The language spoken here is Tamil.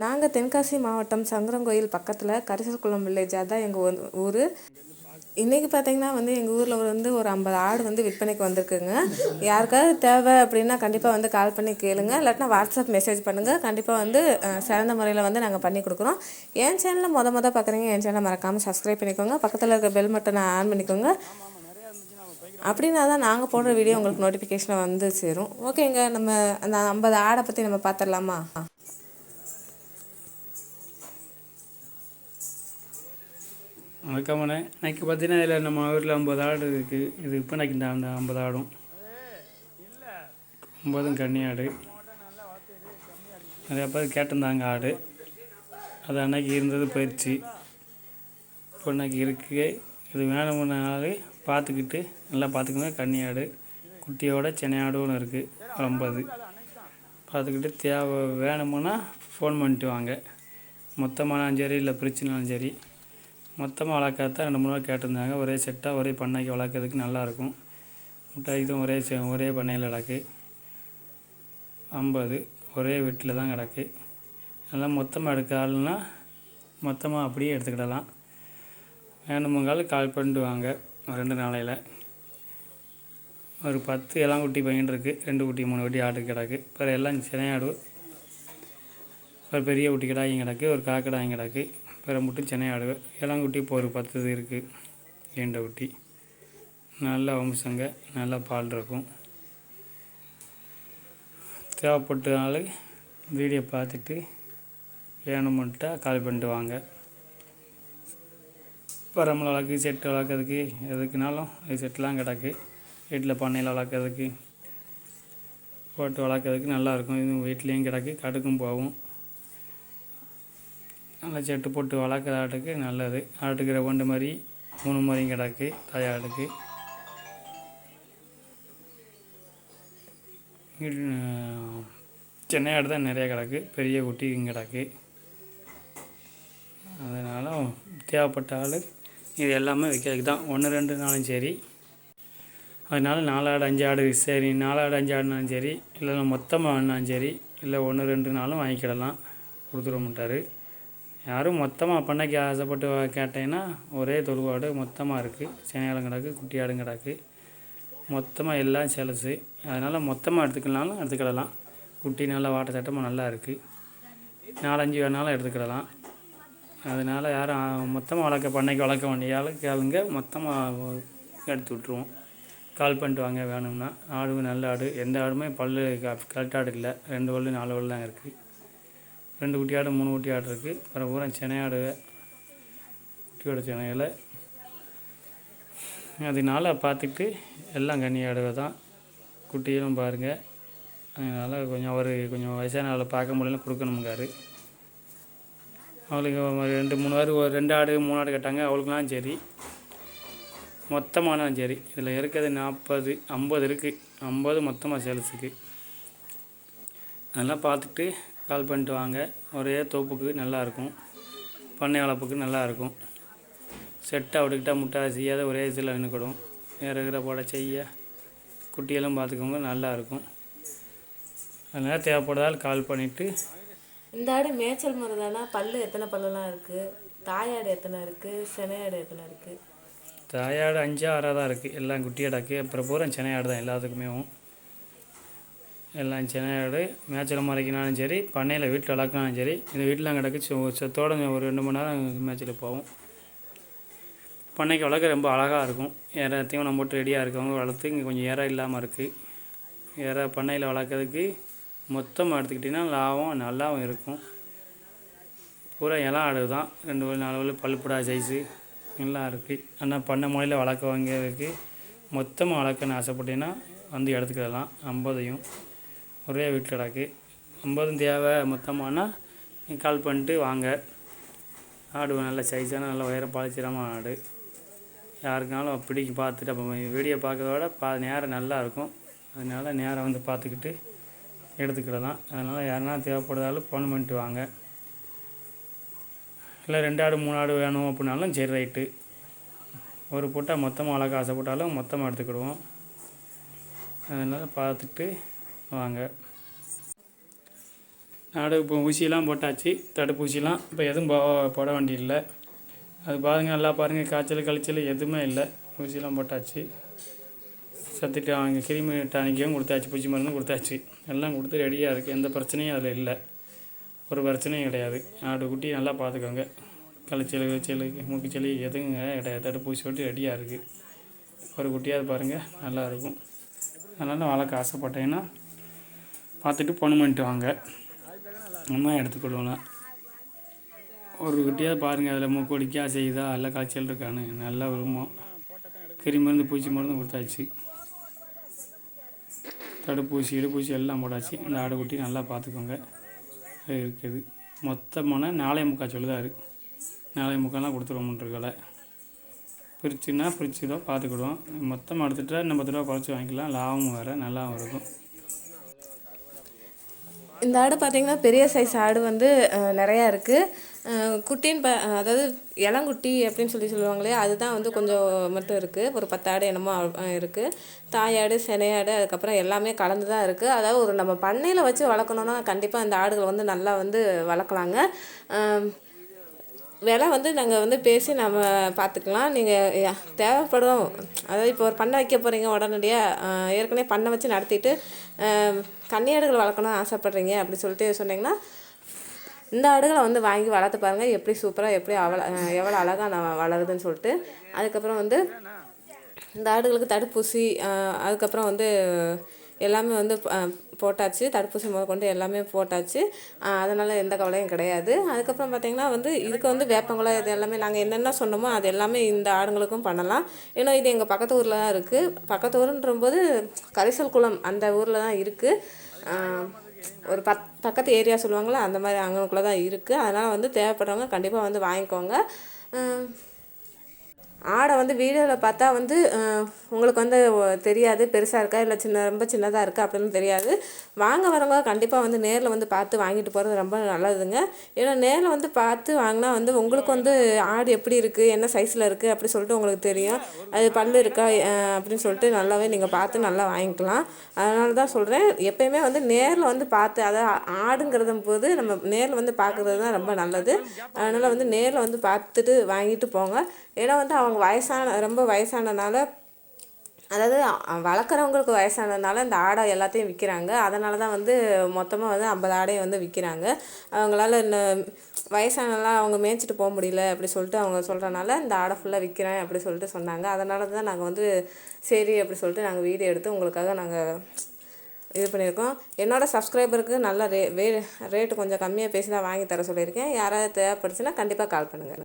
நாங்கள் தென்காசி மாவட்டம் சங்கரன்கோயில் பக்கத்தில் கரிசல்குளம் வில்லேஜ், அதுதான் எங்கள் ஊர். இன்றைக்கி பார்த்திங்கன்னா எங்கள் ஊரில் ஒரு 50 ஆடு விற்பனைக்கு வந்திருக்குங்க. யாருக்காவது தேவை அப்படின்னா கண்டிப்பாக கால் பண்ணி கேளுங்க, இல்லாட்டினா வாட்ஸ்அப் மெசேஜ் பண்ணுங்கள். கண்டிப்பாக சிறந்த முறையில் நாங்கள் பண்ணி கொடுக்குறோம். என் சேனலில் மொதல் பார்க்குறீங்க, என் சேனலை மறக்காமல் சப்ஸ்கிரைப் பண்ணிக்கோங்க. பக்கத்தில் இருக்க பெல் பட்டனை ஆன் பண்ணிக்கோங்க. அப்படின்னா தான் நாங்கள் போடுற வீடியோ உங்களுக்கு நோட்டிஃபிகேஷனை சேரும். ஓகேங்க, நம்ம அந்த 50 ஆடை பற்றி நம்ம பார்த்துடலாமா? வணக்கம்ண்ணே. இன்னைக்கு பார்த்தீங்கன்னா இதில் நம்ம ஊரில் 50 ஆடு இருக்குது. இது இப்போ இந்த அந்த 50 ஆடும் 50 கன்னி ஆடு. நிறையா பேர் கேட்டிருந்தாங்க ஆடு. அது அன்னைக்கு இருந்தது போயிடுச்சு. இப்போ இன்னைக்கு இருக்குது. இது வேணும்னாலே பார்த்துக்கிட்டு நல்லா பார்த்துக்கோங்க. கன்னி ஆடு குட்டியோட சென்னை ஆடு ஒன்று இருக்குது. 50 பார்த்துக்கிட்டு தேவை வேணுமுன்னா ஃபோன் பண்ணிட்டு வாங்க. மொத்தமானாலும் சரி, இல்லை பிரிச்சுனாலும் சரி. மொத்தமாக வளர்க்கறதான் 2-3 நாள் கேட்டிருந்தாங்க. ஒரே செட்டாக ஒரே பண்ணைக்கு வளர்க்குறதுக்கு நல்லாயிருக்கும். முட்டைக்கும் ஒரே பண்ணையில் கிடக்கு. 50 ஒரே வீட்டில் தான் கிடக்கு. நல்லா மொத்தமாக எடுக்க ஆளுன்னா மொத்தமாக அப்படியே எடுத்துக்கிடலாம். வேணுமுங்காலும் கால் பண்ணிட்டு வாங்க. 2 நாளையில் ஒரு 10 இளங்குட்டி பையன் இருக்குது. 2 குட்டி 3 குட்டி ஆடு கிடக்கு. வேறு எல்லாம் சினையாடு. ஒரு பெரிய குட்டி கிடாயும் கிடக்கு. ஒரு காக்கடாயும் கிடக்கு. வேறு மட்டும் சென்னை ஆடு. இளங்குட்டி இப்போ ஒரு 10 இருக்குது. ஈண்ட குட்டி நல்ல வம்சங்க, நல்லா பால் இருக்கும். தேவைப்பட்டனால வீடியோ பார்த்துட்டு வேணுமென்ட்டா கால் பண்ணிட்டு வாங்க. பரம்பல் வளர்க்கு, செட்டு வளர்க்குறதுக்கு எதுக்குனாலும் அது செட்டுலாம் கிடக்கு. வீட்டில் பண்ணையில் வளர்க்குறதுக்கு போட்டு வளர்க்குறதுக்கு நல்லாயிருக்கும். இது வீட்லேயும் கிடக்கு, கடுக்கும் போகும். நல்லா செட்டு போட்டு வளர்க்குற ஆட்டுக்கு நல்லது. ஆட்டுக்கு ரெண்டு மாதிரி 3 மாதிரியும் கிடக்கு. தாயாடுக்கு சென்னை ஆடு தான் நிறையா கிடக்கு. பெரிய குட்டியும் கிடக்கு. அதனால் தேவைப்பட்ட ஆள் இது எல்லாமே வைக்கிறதுக்கு தான். 1-2 நாளும் சரி. அதனால் 4 ஆடு 5 ஆடு சரி, 4 ஆடு 5 ஆடுனாலும் சரி, இல்லைன்னா மொத்தமாக வேணாலும் சரி, இல்லை 1-2 நாளும் வாங்கிக்கிடலாம். கொடுத்துட மாட்டார். யாரும் மொத்தமாக பண்ணைக்கு ஆசைப்பட்டு கேட்டேன்னா ஒரே தொழுவாடு மொத்தமாக இருக்குது. சேனையாடும் கிடக்கு, குட்டி ஆடும் கிடக்கு. மொத்தமாக எல்லாம் செலசு. அதனால் மொத்தமாக எடுத்துக்கலாம்னாலும் எடுத்துக்கிடலாம். குட்டி நல்லா வாட்ட சட்டமாக நல்லா இருக்குது. 4-5 வேணாலும் எடுத்துக்கிடலாம். அதனால் யாரும் மொத்தமாக பண்ணைக்கு வளர்க்க வேண்டிய ஆள் கேளுங்க. மொத்தமாக எடுத்து விட்ருவோம். கால் பண்ணிட்டு வாங்க வேணும்னா. ஆடு நல்ல ஆடு. எந்த ஆடுமே பல் கரெக்டாக இல்லை. 2 பல் 4 பல் தான் இருக்குது. 2 குட்டி ஆடு 3 குட்டி ஆடு இருக்குது. அப்புறம் பூரா சென்னை ஆடு, குட்டியோட சென்னையில். அதனால் பார்த்துட்டு எல்லாம் கன்னி ஆடுவை தான். குட்டியிலும் பாருங்கள். அதனால் கொஞ்சம் வயசான ஆளை பார்க்க முடியல, கொடுக்கணுங்காரு. அவளுக்கு 2-3 பேர் 2 ஆடு 3 ஆடு கேட்டாங்க. அவளுக்குலாம் சரி, மொத்தமானாலும் சரி. இதில் இருக்கிறது 40-50 இருக்குது. 50 மொத்தமாக சேல்ஸுக்கு. அதெல்லாம் பார்த்துட்டு கால் பண்ணிட்டு வாங்க. ஒரே தோப்புக்கு நல்லாயிருக்கும். பண்ணை வளர்ப்புக்கு நல்லாயிருக்கும். செட்டாக விட்டுக்கிட்டால் முட்டை செய்யாத ஒரே இதில் நின்றுக்கிடும். வேறு போட செய்ய குட்டியெல்லாம் பார்த்துக்கோங்க, நல்லாயிருக்கும். அதனால் தேவைப்படுதால் கால் பண்ணிவிட்டு. இந்த ஆடு மேய்ச்சல் முறை தானே? பல்லு எத்தனை பல்லுலாம் இருக்குது? தாயாடு எத்தனை இருக்குது? செனையாடு எத்தனை இருக்குது? தாயாடு 5-6 தான் இருக்குது. எல்லாம் குட்டியாடாக்கு. அப்புறம் பூரா சென்னையாடு தான் எல்லாத்துக்குமே. எல்லாம் சென்னையாடு. மேய்ச்சல் முறைக்கினாலும் சரி, பண்ணையில் வீட்டில் வளர்க்கினாலும் சரி. இந்த வீட்டில் கிடக்கு. சொத்தோட ஒரு 2 மணி நேரம் மேய்ச்சலுக்கு போகும். பண்ணைக்கு வளர்க்க ரொம்ப அழகாக இருக்கும். ஏற தீவனம் போட்டு ரெடியாக இருக்கவங்க வளர்த்து. இங்கே கொஞ்சம் ஏற இல்லாமல் இருக்குது. ஏற பண்ணையில் வளர்க்குறதுக்கு மொத்தமாக எடுத்துக்கிட்டிங்கன்னா லாபம் நல்லாவும் இருக்கும். பூரா இளம் ஆடு தான். 2 பல் 4 பல் பல்லுப்படா சைஸு எல்லாம் இருக்குது. ஆனால் பண்ணை முறையில் வளர்க்க வாங்கிறதுக்கு மொத்தமாக வளர்க்கணும்னு ஆசைப்பட்டீங்கன்னா எடுத்துக்கிடலாம். 50 ஒரே வீட்டில் கிடக்கு. 50 தேவை மொத்தமானா நீங்கள் கால் பண்ணிட்டு வாங்க. ஆடு நல்ல சைஸான நல்ல உயரம் பாலிச்சிரமான ஆடு. யாருக்குனாலும் பிடிக்கி பார்த்துட்டு அப்போ வீடியோ பார்க்குறதோட நேரம் நல்லாயிருக்கும். அதனால் நேரம் பார்த்துக்கிட்டு எடுத்துக்கிடலாம். அதனால் யாருன்னா தேவைப்படுறதாலும் ஃபோன் பண்ணிட்டு வாங்க. இல்லை 2 ஆடு 3 ஆடு வேணும் அப்படின்னாலும் சரி, ரைட்டு. ஒரு போட்டால் மொத்தமாக வளர்க்க ஆசைப்பட்டாலும் மொத்தமாக எடுத்துக்கிடுவோம். அதனால் பார்த்துட்டு வாங்க. ஆடு இப்போ ஊசியெல்லாம் போட்டாச்சு, தடுப்பூசிலாம் இப்போ எதுவும் போட வேண்டியதில்லை. அது பாருங்கள், நல்லா பாருங்கள், காய்ச்சல் கழிச்சல் எதுவுமே இல்லை. ஊசியெல்லாம் போட்டாச்சு, சத்துட்டு அவங்க கிருமி டானிக்கும் கொடுத்தாச்சு, பூச்சி மருந்தும் கொடுத்தாச்சு, எல்லாம் கொடுத்து ரெடியாக இருக்குது. எந்த பிரச்சனையும் அதில் இல்லை, ஒரு பிரச்சனையும் கிடையாது. ஆடு குட்டி நல்லா பார்த்துக்கோங்க. கழிச்சல் மூக்குச்சளி எதுவுங்க கிடையாது. தடுப்பூசி போட்டு ரெடியாக இருக்குது. ஒரு குட்டியாவது பாருங்கள், நல்லாயிருக்கும். அதனால் வளர்க்க ஆசைப்பட்டேன்னா பார்த்துட்டு பொண்ணு பண்ணிட்டு வாங்க, நம்ம எடுத்துக்கொள்ளலாம். ஒரு குட்டியாவது பாருங்கள், அதில் மூக்கு ஒடிக்கா செய்யுதா, எல்லாம் காய்ச்சல் இருக்கான்னு நல்லா விரும்பும். கிருமி மருந்து பூச்சி மருந்து கொடுத்தாச்சு, தடுப்பூசி இடுப்பூசி எல்லாம் போட்டாச்சு. இந்த ஆடு குட்டி நல்லா பார்த்துக்கோங்க. இருக்குது மொத்தமான 4.75 சொல்லுதாரு. 4.75 கொடுத்துருவோம்ன்றக்கலை. பிரிச்சுன்னா பிரிச்சுதோ பார்த்துக்கிடுவோம். மொத்தமாக எடுத்துகிட்டா நம்ம 10 ரூபா குறைச்சி வாங்கிக்கலாம். லாபமும் வேறு நல்லாவும் இருக்கும். இந்த ஆடு பார்த்திங்கன்னா பெரிய சைஸ் ஆடு வந்து நிறையா இருக்குது. குட்டின்னு அதாவது இளங்குட்டி அப்படின்னு சொல்லுவாங்களே, அதுதான் வந்து கொஞ்சம் மட்டும் இருக்குது. ஒரு 10 ஆடு என்னமோ இருக்குது. தாயாடு, சினையாடு, அதுக்கப்புறம் எல்லாமே கலந்து தான் இருக்குது. அதாவது ஒரு நம்ம பண்ணையில் வச்சு வளர்க்கணுன்னா கண்டிப்பாக இந்த ஆடுகளை வந்து நல்லா வந்து வளர்க்கலாங்க. விலை வந்து நாங்கள் வந்து பேசி நம்ம பார்த்துக்கலாம். நீங்கள் தேவைப்படும், அதாவது இப்போ ஒரு பண்ணை வைக்க போகிறீங்க, உடனடியாக ஏற்கனவே பண்ணை வச்சு நடத்திட்டு கன்னியாடுகள் வளர்க்கணும்னு ஆசைப்பட்றீங்க அப்படி சொல்லிட்டு சொன்னிங்கன்னா, இந்த ஆடுகளை வந்து வாங்கி வளர்த்து பாருங்கள், எப்படி சூப்பராக எப்படி எவ்வளோ அழகாக நான் வளருதுன்னு சொல்லிட்டு. அதுக்கப்புறம் வந்து இந்த ஆடுகளுக்கு தடுப்பூசி, அதுக்கப்புறம் வந்து எல்லாமே வந்து போட்டாச்சு. தடுப்பூசி முதற்கொண்டு எல்லாமே போட்டாச்சு. அதனால் எந்த கவலையும் கிடையாது. அதுக்கப்புறம் பார்த்திங்கன்னா வந்து இதுக்கு வந்து வேப்பங்குலை இது எல்லாமே நாங்கள் என்னென்ன சொன்னோமோ அது எல்லாமே இந்த ஆடுங்களுக்கும் பண்ணலாம். ஏன்னா இது எங்கள் பக்கத்து ஊரில் தான் இருக்குது. பக்கத்து ஊருன்றபோது கரிசல் குளம் அந்த ஊரில் தான் இருக்குது. ஒரு பக்கத்து ஏரியா சொல்லுவாங்களே, அந்த மாதிரி அங்கனுக்குள்ளே தான் இருக்குது. அதனால் வந்து தேவைப்படுறவங்க கண்டிப்பாக வந்து வாங்கிக்கோங்க. ஆடை வந்து வீடியோவில் பார்த்தா வந்து உங்களுக்கு வந்து தெரியாது பெருசாக இருக்கா இல்லை ரொம்ப சின்னதாக இருக்கா அப்படின்னு தெரியாது. வாங்க வரவங்க கண்டிப்பாக வந்து நேரில் வந்து பார்த்து வாங்கிட்டு போகிறது ரொம்ப நல்லதுங்க. ஏன்னா நேரில் வந்து பார்த்து வாங்கினா வந்து உங்களுக்கு வந்து ஆடு எப்படி இருக்குது, என்ன சைஸில் இருக்குது அப்படி சொல்லிட்டு உங்களுக்கு தெரியும். அது பல் இருக்கா அப்படின்னு சொல்லிட்டு நல்லாவே நீங்கள் பார்த்து நல்லா வாங்கிக்கலாம். அதனால தான் சொல்கிறேன், எப்போயுமே வந்து நேரில் வந்து பார்த்து, அதாவது ஆடுங்கிறதும் போது நம்ம நேரில் வந்து பார்க்குறது தான் ரொம்ப நல்லது. அதனால் வந்து நேரில் வந்து பார்த்துட்டு வாங்கிட்டு போங்க. ஏன்னா வந்து அவங்க ரொம்ப வயசானனால, அதாவது வளர்க்குறவங்களுக்கு வயசானதுனால இந்த ஆடை எல்லாத்தையும் விற்கிறாங்க. அதனால தான் வந்து மொத்தமாக வந்து 50 ஆடையும் வந்து விற்கிறாங்க. அவங்களால இந்த வயசானலாம் அவங்க மேய்ச்சிட்டு போக முடியல அப்படி சொல்லிட்டு அவங்க சொல்கிறனால இந்த ஆடை ஃபுல்லாக விற்கிறேன் அப்படி சொல்லிட்டு சொன்னாங்க. அதனால தான் நாங்கள் வந்து சரி அப்படி சொல்லிட்டு நாங்கள் வீடியோ எடுத்து உங்களுக்காக நாங்கள் இது பண்ணியிருக்கோம். என்னோடய சப்ஸ்கிரைபருக்கு நல்ல ரேட்டு கொஞ்சம் கம்மியாக பேசி தான் வாங்கி தர சொல்லியிருக்கேன். யாராவது தேவைப்படுச்சுன்னா கண்டிப்பாக கால் பண்ணுங்கள்.